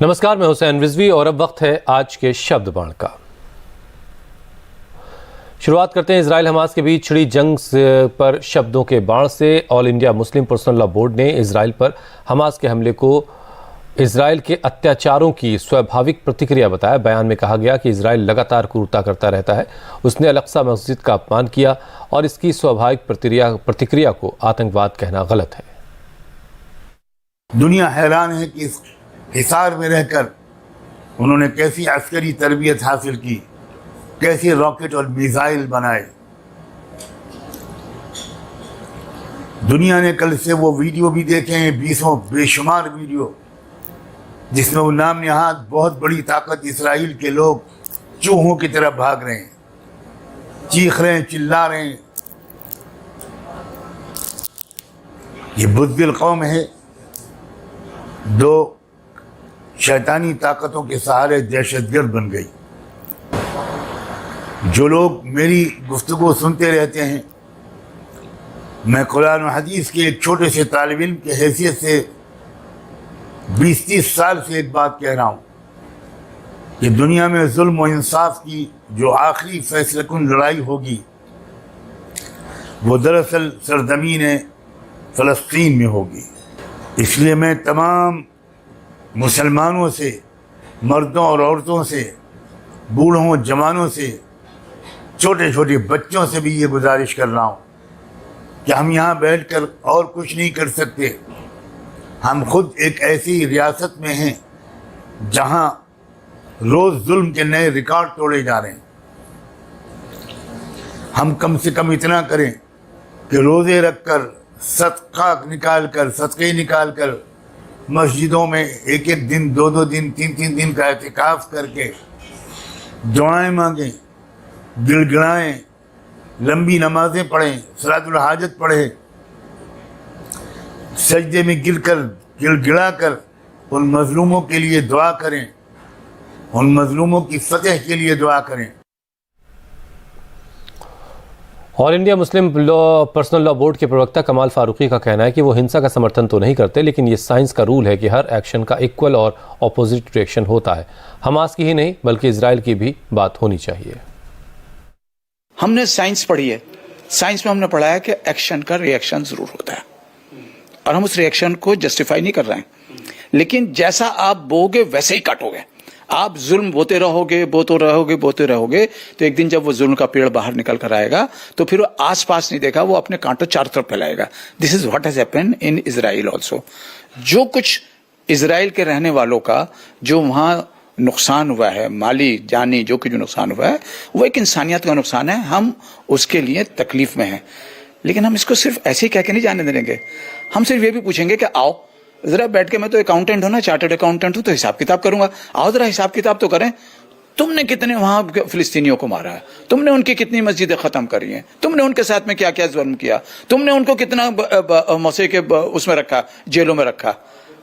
नमस्कार, मैं हुसैन रिजवी और अब वक्त है आज के शब्द बाण का। शुरुआत करते हैं इजराइल हमास के बीच छिड़ी जंग पर शब्दों के बाण से। All India Muslim personal law board ने इजराइल पर हमास के हमले को इजराइल के अत्याचारों की स्वाभाविक प्रतिक्रिया बताया। बयान में कहा गया कि इजराइल लगातार क्रूरता करता रहता है। उसने अल-अक्सा मस्जिद का अपमान किया और इसकी स्वाभाविक प्रतिक्रिया को आतंकवाद कहना गलत है। दुनिया हैरान है कि इस हिसार में रहकर उन्होंने कैसी अस्करी तरबियत हासिल की, कैसे रॉकेट और मिसाइल बनाए। दुनिया ने कल से वो वीडियो भी देखे हैं, 20 बेशुमार वीडियो, जिसमें वो नाम नहाद बहुत बड़ी ताकत इसराइल के लोग चूहों की तरह भाग रहे हैं, चीख रहे हैं, चिल्ला रहे हैं। ये बुज़दिल कौम है, दो शैतानी ताकतों के सहारे दहशतगर्द बन गई। जो लोग मेरी गुफ्तगू सुनते रहते हैं, मैं कुरान और हदीस के एक छोटे से तालिब इल्म की हैसियत से 20-30 साल से एक बात कह रहा हूँ कि दुनिया में जुल्म और इंसाफ की जो आखिरी फैसलाकुन लड़ाई होगी वो दरअसल सरजमीन फ़लस्तीन में होगी। इसलिए मैं तमाम मुसलमानों से, मर्दों और औरतों से, बूढ़ों जवानों से, छोटे छोटे बच्चों से भी ये गुजारिश कर रहा हूँ कि हम यहाँ बैठकर और कुछ नहीं कर सकते। हम खुद एक ऐसी रियासत में हैं जहाँ रोज़ जुल्म के नए रिकॉर्ड तोड़े जा रहे हैं। हम कम से कम इतना करें कि रोज़े रखकर, सदक़े निकाल कर मस्जिदों में एक एक दिन, 2-2 दिन, 3-3 दिन का एहतिकाफ करके दुआएं मांगें, गिड़गिड़ाएं, लंबी नमाजें पढ़ें, सलातुल हाजत पढ़ें, सजदे में गिड़गिड़ा कर उन मजलूमों के लिए दुआ करें, उन मजलूमों की फतह के लिए दुआ करें। All India Muslim personal law board के प्रवक्ता कमाल फारूकी का कहना है कि वो हिंसा का समर्थन तो नहीं करते, लेकिन ये साइंस का रूल है कि हर एक्शन का इक्वल और ऑपोजिट रिएक्शन होता है। हमास की ही नहीं बल्कि इजराइल की भी बात होनी चाहिए। हमने साइंस पढ़ी है, साइंस में हमने पढ़ा है कि एक्शन का रिएक्शन जरूर होता है और हम उस रिएक्शन को जस्टिफाई नहीं कर रहे हैं, लेकिन जैसा आप बोगे वैसे ही काटोगे। आप जुल्म बोते रहोगे तो एक दिन जब वो जुल्म का पेड़ बाहर निकल कर आएगा तो फिर वो आसपास नहीं देखा, वो अपने कांटों चारों तरफ फैलाएगा। This is what has happened in Israel also. जो कुछ इजराइल के रहने वालों का जो वहां नुकसान हुआ है, माली जानी जो कुछ नुकसान हुआ है, वो एक इंसानियत का नुकसान है। हम उसके लिए तकलीफ में हैं, लेकिन हम इसको सिर्फ ऐसे ही कह के नहीं जाने देंगे। हम सिर्फ ये भी पूछेंगे कि आओ जरा बैठ के, मैं तो अकाउंटेंट हूं ना, चार्टर्ड अकाउंटेंट हूं, तो हिसाब किताब करूंगा। आओ जरा हिसाब किताब तो करें। तुमने कितने वहां फिलिस्तीनियों को मारा है, तुमने उनकी कितनी मस्जिदें खत्म करी हैं, तुमने उनके साथ में क्या क्या जुल्म किया, तुमने उनको कितना मौसे के उसमें रखा, जेलों में रखा,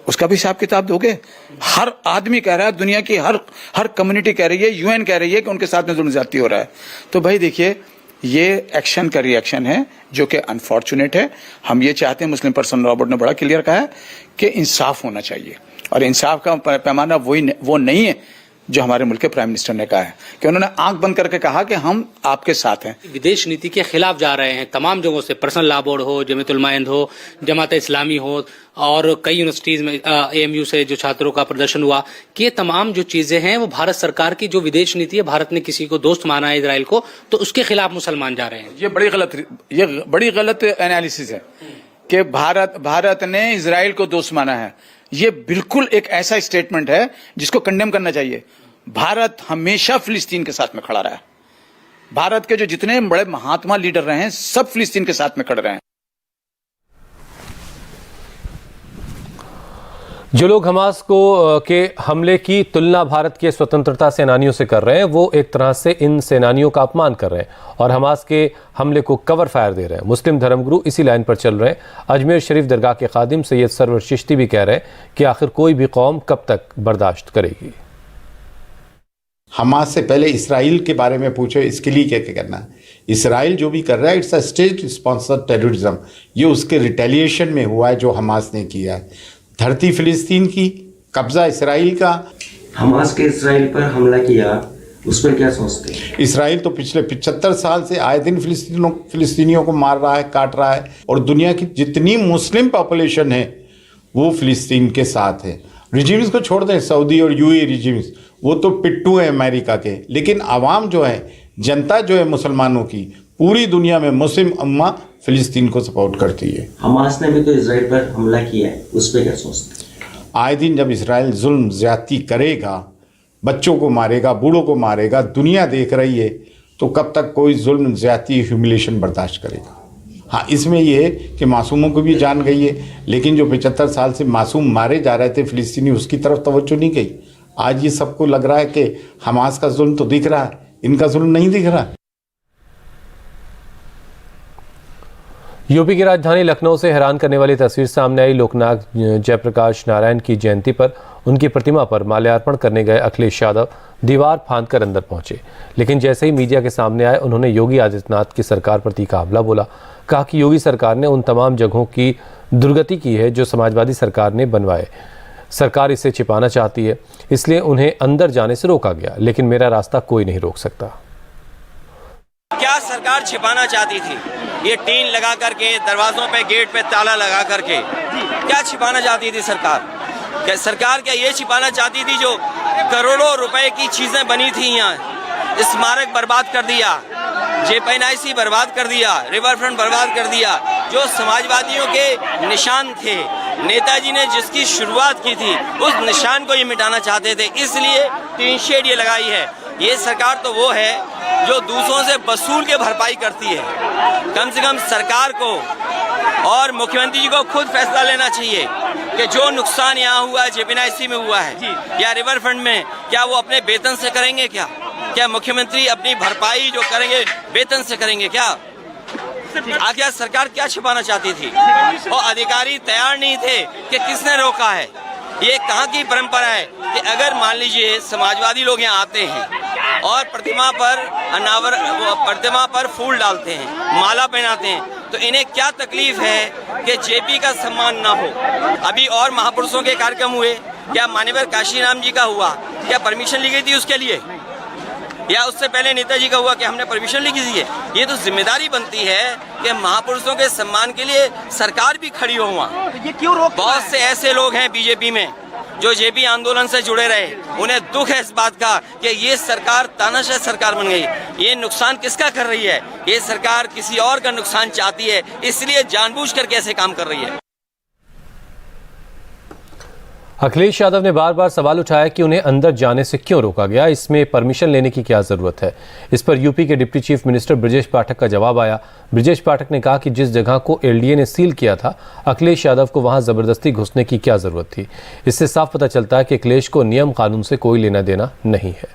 उसका भी हिसाब किताब दोगे। हर आदमी कह रहा है, दुनिया की हर कम्युनिटी कह रही है, यूएन कह रही है कि उनके साथ में जुल्म ज्यादती हो रहा है। तो भाई देखिए, ये एक्शन का रिएक्शन है जो कि अनफॉर्चुनेट है। हम ये चाहते हैं, मुस्लिम पर्सनल लॉ बोर्ड ने बड़ा क्लियर कहा है कि इंसाफ होना चाहिए, और इंसाफ का पैमाना वो नहीं है जो हमारे मुल्क के प्राइम मिनिस्टर ने कहा है कि उन्होंने आंख बंद करके कहा कि हम आपके साथ हैं। विदेश नीति के खिलाफ जा रहे हैं तमाम जगहों से, पर्सनल लॉ बोर्ड हो, जमीयत उलमा हिंद हो, जमात इस्लामी हो, और कई यूनिवर्सिटीज में एएमयू से जो छात्रों का प्रदर्शन हुआ, कि ये तमाम जो चीजें हैं वो भारत सरकार की जो विदेश नीति है, भारत ने किसी को दोस्त माना है इजराइल को, तो उसके खिलाफ मुसलमान जा रहे हैं। ये बड़ी गलत एनालिसिस है कि भारत ने इजराइल को दोस्त माना है। ये बिल्कुल एक ऐसा स्टेटमेंट है जिसको कंडेम करना चाहिए। भारत हमेशा फिलिस्तीन के साथ में खड़ा रहा है। भारत के जो जितने बड़े महात्मा लीडर रहे हैं, सब फिलिस्तीन के साथ में खड़े रहे हैं। जो लोग हमास के हमले की तुलना भारत के स्वतंत्रता सेनानियों से कर रहे हैं, वो एक तरह से इन सेनानियों का अपमान कर रहे हैं और हमास के हमले को कवर फायर दे रहे हैं। मुस्लिम धर्मगुरु इसी लाइन पर चल रहे हैं। अजमेर शरीफ दरगाह के खादिम सैयद सरवर चिश्ती भी कह रहे हैं कि आखिर कोई भी कौम कब तक बर्दाश्त करेगी। हमास से पहले इसराइल के बारे में पूछो, इसके लिए क्या क्या करना है। इसराइल जो भी कर रहा है, it's a state sponsored terrorism. ये उसके रिटेलिएशन में हुआ है जो हमास ने किया है। धरती फिलिस्तीन की, कब्जा इसराइल का। हमास के इसराइल पर हमला किया, उस पर क्या सोचते हैं? इसराइल तो पिछले 75 साल से आए दिन फिलिस्तीनियों को मार रहा है, काट रहा है, और दुनिया की जितनी मुस्लिम पॉपुलेशन है वो फिलिस्तीन के साथ है। रिजीम्स को छोड़ दें, सऊदी और यूएई रिजीम्स, वो तो पिट्टू है अमेरिका के, लेकिन आवाम जो है, जनता जो है मुसलमानों की, पूरी दुनिया में मुस्लिम उम्मा फिलिस्तीन को सपोर्ट करती है। हमास ने भी तो इसराइल पर हमला किया है, उस पर क्या सोचते हैं? आए दिन जब इसराइल जुल्म ज्यादती करेगा, बच्चों को मारेगा, बूढ़ों को मारेगा, दुनिया देख रही है, तो कब तक कोई जुल्म ज्यादती ह्यूमिलेशन बर्दाश्त करेगा? हाँ, इसमें ये है कि मासूमों को भी जान गई है, लेकिन जो 75 साल से मासूम मारे जा रहे थे फिलिस्तीनी, उसकी तरफ तवज्जो नहीं गई। आज ये सबको लग रहा है कि हमास का जुल्म तो दिख रहा है, इनका जुल्म नहीं दिख रहा। यूपी की राजधानी लखनऊ से हैरान करने वाली तस्वीर सामने आई। लोकनायक जयप्रकाश नारायण की जयंती पर उनकी प्रतिमा पर माल्यार्पण करने गए अखिलेश यादव दीवार फांदकर अंदर पहुंचे, लेकिन जैसे ही मीडिया के सामने आए, उन्होंने योगी आदित्यनाथ की सरकार पर तीखा हमला बोला। कहा कि योगी सरकार ने उन तमाम जगहों की दुर्गति की है जो समाजवादी सरकार ने बनवाए। सरकार इसे छिपाना चाहती है, इसलिए उन्हें अंदर जाने से रोका गया, लेकिन मेरा रास्ता कोई नहीं रोक सकता। क्या सरकार छिपाना चाहती थी? ये टीन लगा करके, दरवाजों पे, गेट पे ताला लगा करके क्या छिपाना चाहती थी सरकार? क्या सरकार क्या ये छिपाना चाहती थी जो करोड़ों रुपए की चीजें बनी थी यहाँ? स्मारक बर्बाद कर दिया, JPNIC बर्बाद कर दिया, रिवर फ्रंट बर्बाद कर दिया, जो समाजवादियों के निशान थे, नेताजी ने जिसकी शुरुआत की थी, उस निशान को ये मिटाना चाहते थे, इसलिए टीन शेड ये लगाई है। ये सरकार तो वो है जो दूसरों से वसूल के भरपाई करती है। कम से कम सरकार को और मुख्यमंत्री जी को खुद फैसला लेना चाहिए कि जो नुकसान यहाँ हुआ है, JPNIC में हुआ है या रिवर फ्रंट में, क्या वो अपने वेतन से करेंगे? क्या मुख्यमंत्री अपनी भरपाई जो करेंगे वेतन से करेंगे क्या? आखिर सरकार क्या छिपाना चाहती थी? और अधिकारी तैयार नहीं थे कि किसने रोका है? ये कहाँ की परंपरा है कि अगर मान लीजिए समाजवादी लोग यहाँ आते हैं और प्रतिमा पर फूल डालते हैं, माला पहनाते हैं, तो इन्हें क्या तकलीफ है कि JP का सम्मान ना हो? अभी और महापुरुषों के कार्यक्रम हुए, क्या मान्यवर काशीराम जी का हुआ, क्या परमिशन ली गई थी उसके लिए? या उससे पहले नेताजी का हुआ कि हमने परमिशन ली थी? ये तो जिम्मेदारी बनती है कि महापुरुषों के सम्मान के लिए सरकार भी खड़ी हो वहाँ। बहुत से ऐसे लोग हैं बीजेपी में जो JP आंदोलन से जुड़े रहे, उन्हें दुख है इस बात का कि ये सरकार तानाशाह सरकार बन गई। ये नुकसान किसका कर रही है? ये सरकार किसी और का नुकसान चाहती है, इसलिए जानबूझकर कैसे काम कर रही है। अखिलेश यादव ने बार बार सवाल उठाया कि उन्हें अंदर जाने से क्यों रोका गया, इसमें परमिशन लेने की क्या जरूरत है। इस पर यूपी के deputy chief minister Brajesh Pathak का जवाब आया। ब्रजेश पाठक ने कहा कि जिस जगह को LDA ने सील किया था, अखिलेश यादव को वहां जबरदस्ती घुसने की क्या जरूरत थी। इससे साफ पता चलता है कि अखिलेश को नियम कानून से कोई लेना देना नहीं है।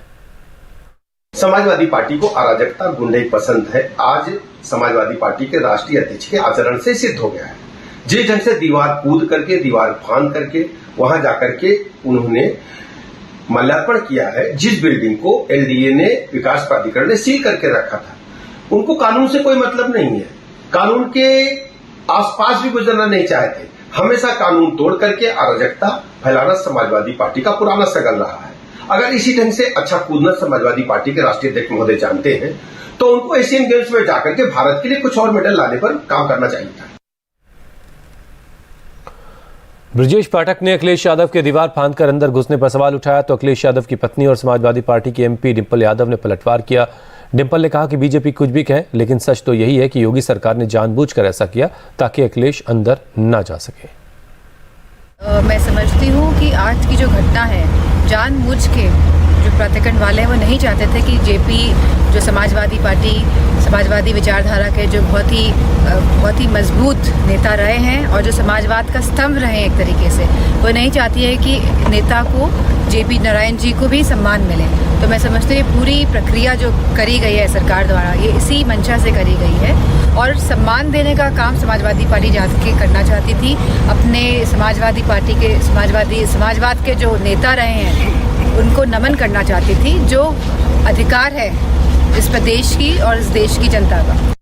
समाजवादी पार्टी को अराजकता, गुंडई पसंद है। आज समाजवादी पार्टी के राष्ट्रीय अध्यक्ष के आचरण से सिद्ध हो गया है। जिस ढंग से दीवार कूद करके, दीवार फांद करके वहां जाकर के उन्होंने माल्यार्पण किया है, जिस बिल्डिंग को LDA ने, विकास प्राधिकरण ने सील करके रखा था, उनको कानून से कोई मतलब नहीं है। कानून के आसपास भी गुजरना नहीं चाहते। हमेशा कानून तोड़ करके अराजकता फैलाना समाजवादी पार्टी का पुराना सगल रहा है। अगर इसी ढंग से अच्छा कूदना समाजवादी पार्टी के राष्ट्रीय अध्यक्ष महोदय जानते हैं, तो उनको एशियन गेम्स में जाकर के भारत के लिए कुछ और मेडल लाने पर काम करना चाहिए था। ब्रजेश पाठक ने अखिलेश यादव के दीवार फांदकर अंदर घुसने पर सवाल उठाया तो अखिलेश यादव की पत्नी और समाजवादी पार्टी की MP डिंपल यादव ने पलटवार किया। डिंपल ने कहा कि बीजेपी कुछ भी कहे, लेकिन सच तो यही है कि योगी सरकार ने जानबूझकर ऐसा किया ताकि अखिलेश अंदर ना जा सके। मैं समझती हूँ कि आज की जो घटना है, जानबूझ के जो प्राधिकरण वाले हैं वो नहीं चाहते थे कि JP जो समाजवादी पार्टी, समाजवादी विचारधारा के जो बहुत ही मजबूत नेता रहे हैं और जो समाजवाद का स्तंभ रहे हैं एक तरीके से, वो नहीं चाहती है कि नेता को, JP नारायण जी को भी सम्मान मिले। तो मैं समझती हूँ पूरी प्रक्रिया जो करी गई है सरकार द्वारा, ये इसी मंशा से करी गई है और सम्मान देने का काम समाजवादी पार्टी जाके करना चाहती थी। अपने समाजवादी पार्टी के समाजवाद के जो नेता रहे हैं उनको नमन करना चाहती थी, जो अधिकार है इस प्रदेश की और इस देश की जनता का।